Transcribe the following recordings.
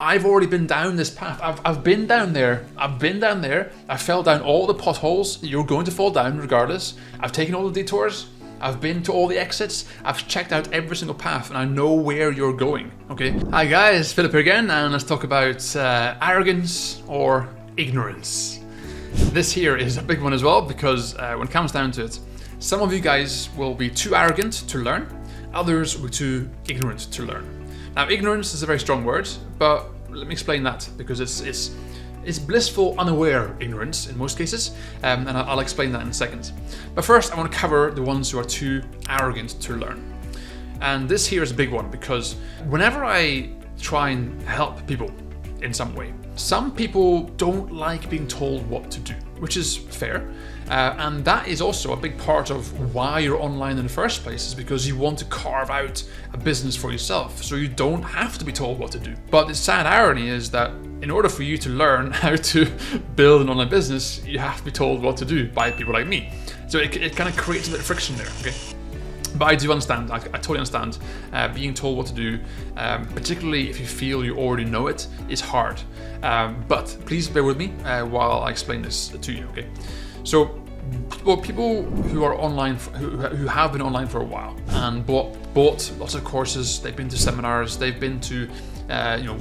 I've already been down this path. I've been down there. I fell down all the potholes. You're going to fall down regardless. I've taken all the detours. I've been to all the exits. I've checked out every single path, and I know where you're going. Okay. Hi guys, Philip here again, and let's talk about arrogance or ignorance. This here is a big one as well, because when it comes down to it, some of you guys will be too arrogant to learn. Others will be too ignorant to learn. Now, ignorance is a very strong word, but let me explain that, because it's blissful, unaware ignorance in most cases, and I'll explain that in a second. But first, I want to cover the ones who are too arrogant to learn. And this here is a big one, because whenever I try and help people in some way, some people don't like being told what to do, which is fair. And that is also a big part of why you're online in the first place, is because you want to carve out a business for yourself, so you don't have to be told what to do. But the sad irony is that in order for you to learn how to build an online business, you have to be told what to do by people like me. So it kind of creates a bit of friction there, okay? But I do understand, I totally understand, being told what to do, particularly if you feel you already know it, is hard. But please bear with me while I explain this to you, okay? So, well, people who are online, who have been online for a while and bought lots of courses, they've been to seminars, they've been to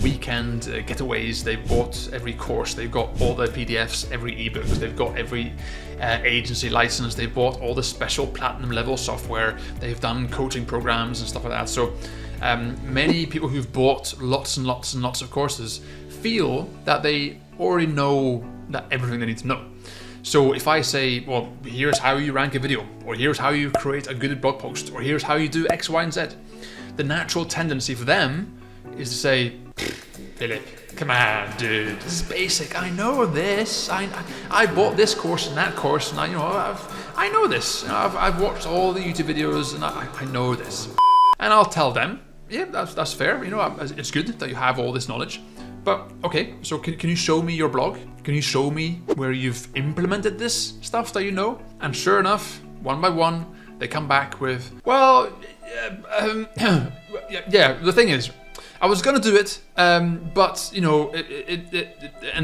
weekend getaways, they've bought every course, they've got all the PDFs, every ebook, they've got every agency license, they've bought all the special platinum level software, they've done coaching programs and stuff like that. So many people who've bought lots and lots and lots of courses feel that they already know everything they need to know. So if I say, well, here's how you rank a video, or here's how you create a good blog post, or here's how you do X, Y, and Z, the natural tendency for them is to say, Philip, come on, dude, it's basic. I know this. I bought this course and that course, and I know this. I've watched all the YouTube videos, and I know this. And I'll tell them, yeah, that's fair. It's good that you have all this knowledge. But okay, so can you show me your blog? Can you show me where you've implemented this stuff that you know? And sure enough, one by one, they come back with, well, yeah. The thing is, I was gonna do it, but and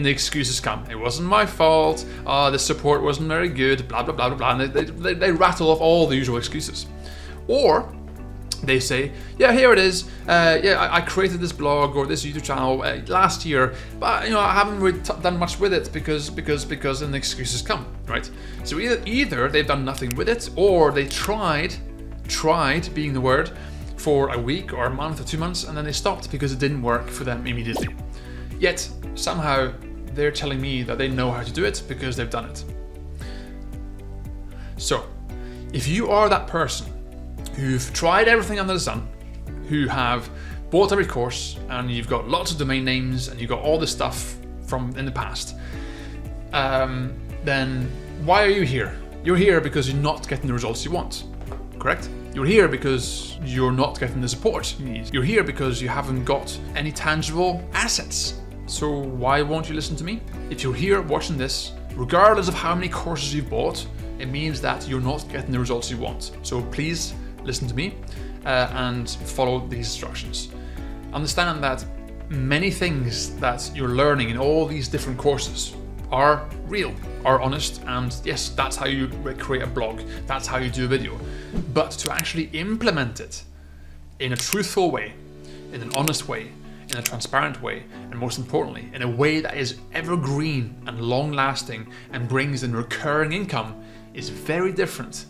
the excuses come. It wasn't my fault. The support wasn't very good. Blah blah blah blah blah. And they rattle off all the usual excuses, or they say, yeah, here it is. I created this blog or this YouTube channel last year, but I haven't really done much with it because then the excuses come, right? So either they've done nothing with it, or they tried being the word for a week or a month or 2 months, and then they stopped because it didn't work for them immediately. Yet somehow they're telling me that they know how to do it because they've done it. So if you are that person who've tried everything under the sun, who have bought every course, and you've got lots of domain names, and you've got all this stuff from in the past, then why are you here? You're here because you're not getting the results you want, correct? You're here because you're not getting the support you need. You're here because you haven't got any tangible assets. So why won't you listen to me? If you're here watching this, regardless of how many courses you've bought, it means that you're not getting the results you want. So please listen to me and follow these instructions. Understand that many things that you're learning in all these different courses are real, are honest, and yes, that's how you create a blog, that's how you do a video. But to actually implement it in a truthful way, in an honest way, in a transparent way, and most importantly, in a way that is evergreen and long-lasting and brings in recurring income, is very different.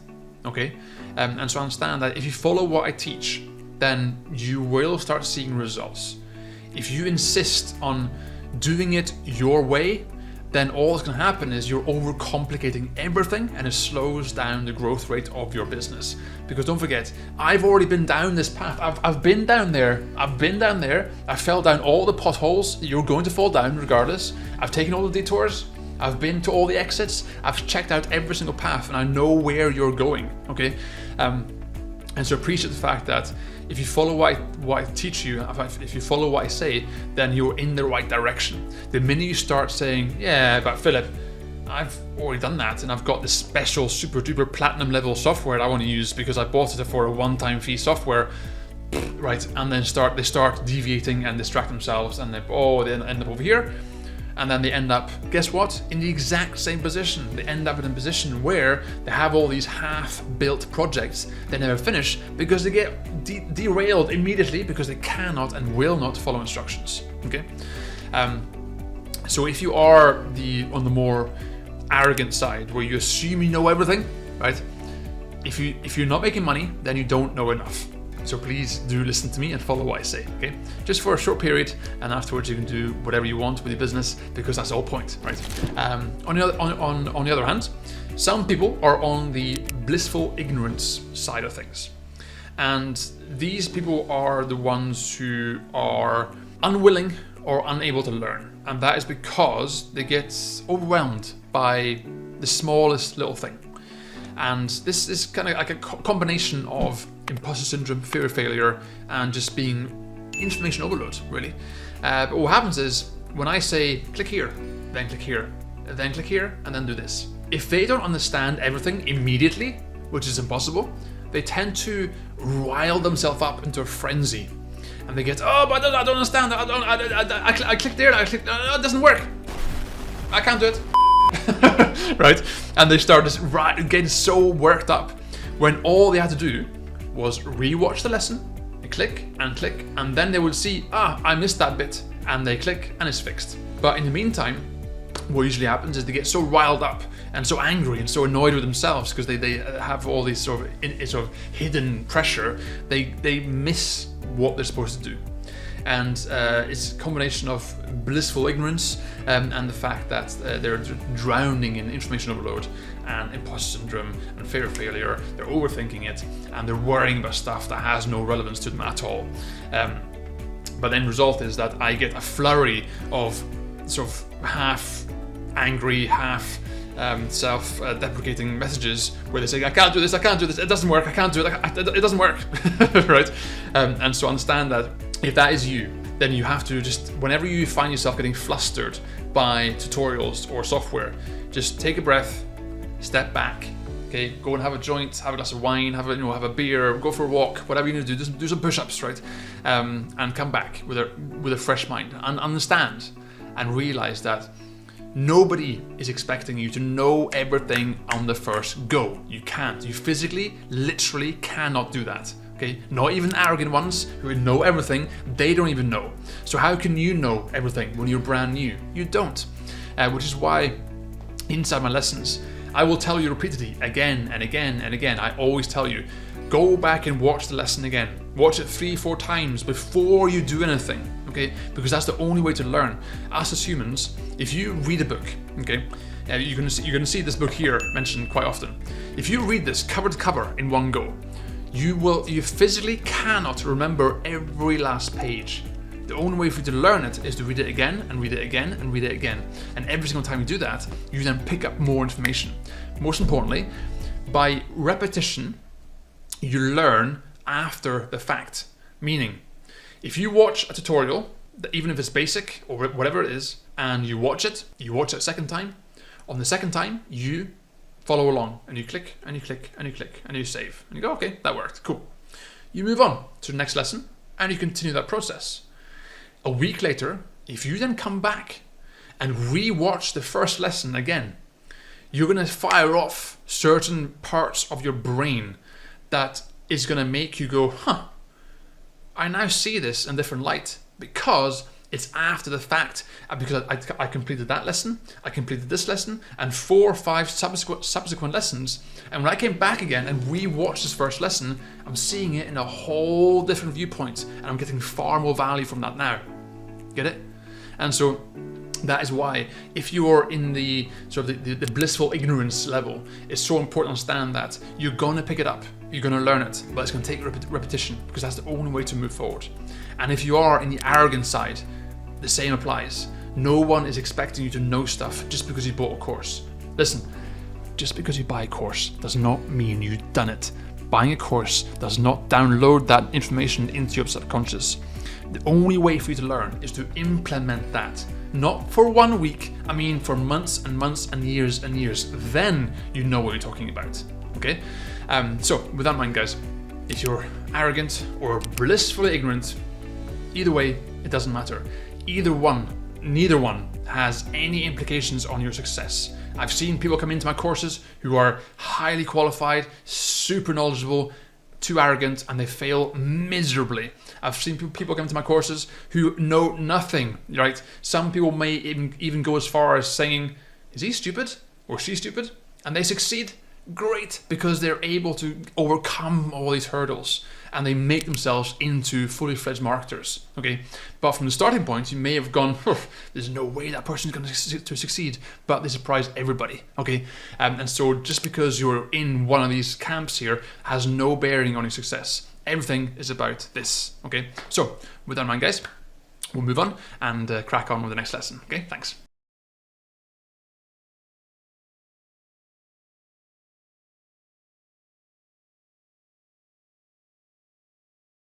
Okay, and so understand that if you follow what I teach, then you will start seeing results. If you insist on doing it your way, then all that's going to happen is you're overcomplicating everything, and it slows down the growth rate of your business. Because don't forget, I've already been down this path. I've been down there. I fell down all the potholes. You're going to fall down regardless. I've taken all the detours. I've been to all the exits. I've checked out every single path, and I know where you're going. Okay, and so appreciate the fact that if you follow what I teach you, if you follow what I say, then you're in the right direction. The minute you start saying, yeah, but Philip, I've already done that, and I've got this special super duper platinum level software I want to use because I bought it for a one-time fee software. right? And then they start deviating and distract themselves, and they end up over here. And then they end up, guess what? In the exact same position. They end up in a position where they have all these half-built projects they never finish because they get derailed immediately because they cannot and will not follow instructions. Okay, so if you are on the more arrogant side, where you assume you know everything, right? If you're not making money, then you don't know enough. So please do listen to me and follow what I say, okay? Just for a short period, and afterwards you can do whatever you want with your business, because that's the whole point, right? On the other hand, some people are on the blissful ignorance side of things. And these people are the ones who are unwilling or unable to learn. And that is because they get overwhelmed by the smallest little thing. And this is kind of like a combination of imposter syndrome, fear of failure, and just being information overload, really. But what happens is, when I say click here, then click here, then click here, and then do this, if they don't understand everything immediately, which is impossible, they tend to rile themselves up into a frenzy. And they get, oh, but I don't understand, I clicked there, I clicked, no, it doesn't work, I can't do it. Right? And they start just getting so worked up when all they had to do was rewatch the lesson, click, and then they would see, I missed that bit, and they click and it's fixed. But in the meantime, what usually happens is they get so riled up and so angry and so annoyed with themselves because they have all these sort of hidden pressure, they miss what they're supposed to do. And it's a combination of blissful ignorance and the fact that they're drowning in information overload and imposter syndrome and fear of failure. They're overthinking it and they're worrying about stuff that has no relevance to them at all. But the end result is that I get a flurry of sort of half angry, half self-deprecating messages where they say, I can't do this, it doesn't work, I can't do it, it doesn't work, right? And so understand that if that is you, then you have to just, whenever you find yourself getting flustered by tutorials or software, just take a breath, step back, okay? Go and have a joint, have a glass of wine, have a beer, go for a walk, whatever you need to do some push-ups, right? And come back with a fresh mind and understand and realize that nobody is expecting you to know everything on the first go. You can't. You physically, literally cannot do that. Okay? Not even arrogant ones who know everything, they don't even know. So how can you know everything when you're brand new? You don't. Which is why inside my lessons, I will tell you repeatedly again and again and again. I always tell you, go back and watch the lesson again. Watch it 3-4 times before you do anything. Okay, because that's the only way to learn. Us as humans, if you read a book, okay, you're gonna see this book here mentioned quite often. If you read this cover to cover in one go, you physically cannot remember every last page. The only way for you to learn it is to read it again and read it again and read it again. And every single time you do that, you then pick up more information. Most importantly, by repetition, you learn after the fact. Meaning, if you watch a tutorial, even if it's basic or whatever it is, and you watch it a second time, on the second time, you follow along and you click and you click and you click and you save. And you go, okay, that worked, cool. You move on to the next lesson and you continue that process. A week later, if you then come back and re-watch the first lesson again, you're going to fire off certain parts of your brain that is going to make you go, I now see this in a different light because it's after the fact, because I completed that lesson, I completed this lesson, and 4 or 5 subsequent lessons. And when I came back again and re-watched this first lesson, I'm seeing it in a whole different viewpoint, and I'm getting far more value from that now. Get it? And so that is why, if you are in the sort of the blissful ignorance level, it's so important to understand that you're gonna pick it up, you're gonna learn it, but it's gonna take repetition because that's the only way to move forward. And if you are in the arrogant side, the same applies. No one is expecting you to know stuff just because you bought a course. Listen, just because you buy a course does not mean you've done it. Buying a course does not download that information into your subconscious. The only way for you to learn is to implement that. Not for 1 week, I mean for months and months and years. Then you know what you're talking about, okay? So with that in mind, guys, if you're arrogant or blissfully ignorant, either way, it doesn't matter. Neither one has any implications on your success. I've seen people come into my courses who are highly qualified, super knowledgeable, too arrogant, and they fail miserably. I've seen people come to my courses who know nothing, right? Some people may even go as far as saying, is he stupid or she stupid? And they succeed. Great, because they're able to overcome all these hurdles and they make themselves into fully fledged marketers. Okay, but from the starting point, you may have gone, there's no way that person's going to succeed, but they surprise everybody. Okay, and so just because you're in one of these camps here has no bearing on your success. Everything is about this. Okay, so with that in mind, guys, we'll move on and crack on with the next lesson. Okay, thanks.